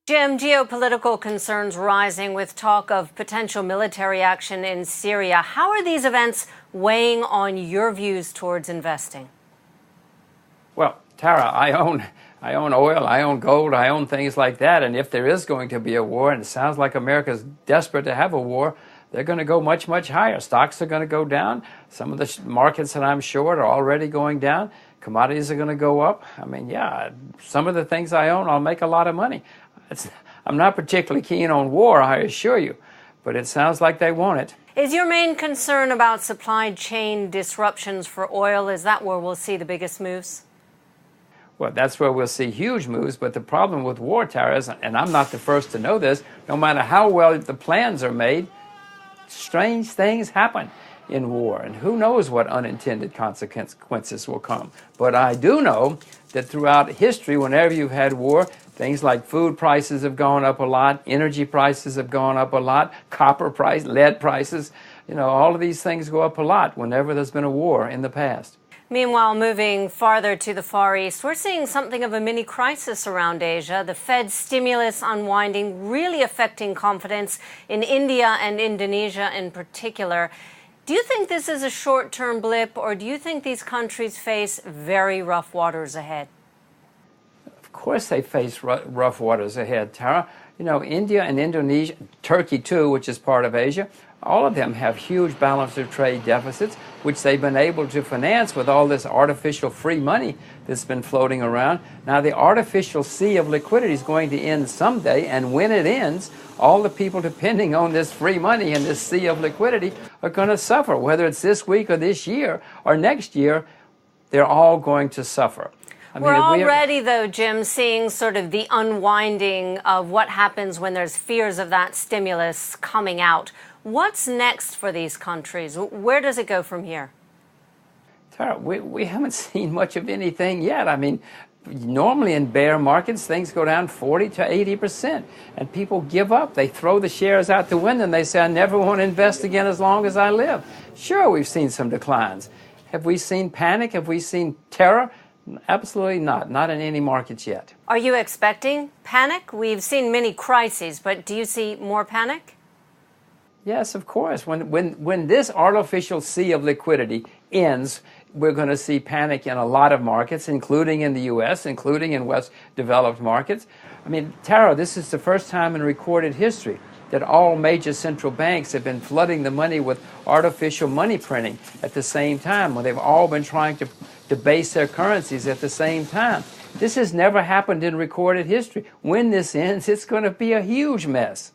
Jim, geopolitical concerns rising with talk of potential military action in Syria. How are these events weighing on your views towards investing? Well, Tara, I own oil, I own gold, I own things like that. And if there is going to be a war, and it sounds like America's desperate to have a war, they're going to go much, much higher. Stocks are going to go down. Some of the markets that I'm short are already going down. Commodities are going to go up. I mean, yeah, some of the things I own, I'll make a lot of money. I'm not particularly keen on war, I assure you, but it sounds like they want it. Is your main concern about supply chain disruptions for oil? Is that where we'll see the biggest moves? Well, that's where we'll see huge moves, but the problem with war, Tara, is, and I'm not the first to know this, no matter how well the plans are made, strange things happen in war, and who knows what unintended consequences will come. But I do know that throughout history, whenever you've had war, things like food prices have gone up a lot, energy prices have gone up a lot, copper price, lead prices, all of these things go up a lot whenever there's been a war in the past. Meanwhile, moving farther to the Far East, we're seeing something of a mini crisis around Asia. The Fed's stimulus unwinding really affecting confidence in India and Indonesia in particular. Do you think this is a short-term blip, or do you think these countries face very rough waters ahead? Of course they face rough waters ahead, Tara. India and Indonesia, Turkey too, which is part of Asia, all of them have huge balance of trade deficits, which they've been able to finance with all this artificial free money that's been floating around. Now, the artificial sea of liquidity is going to end someday, and when it ends, all the people depending on this free money and this sea of liquidity are going to suffer. Whether it's this week or this year or next year, they're all going to suffer. We're already, though, Jim, seeing sort of the unwinding of what happens when there's fears of that stimulus coming out. What's next for these countries? Where does it go from here? Tara, we haven't seen much of anything yet. I mean, normally in bear markets, things go down 40 to 80%, and people give up. They throw the shares out the window, and they say, I never want to invest again as long as I live. Sure, we've seen some declines. Have we seen panic? Have we seen terror? Absolutely not. Not in any markets yet. Are you expecting panic? We've seen many crises, but do you see more panic? Yes, of course. When this artificial sea of liquidity ends, we're going to see panic in a lot of markets, including in the U.S., including in West developed markets. I mean, Tara, this is the first time in recorded history that all major central banks have been flooding the money with artificial money printing at the same time, when they've all been trying to debase their currencies at the same time. This has never happened in recorded history. When this ends, it's going to be a huge mess.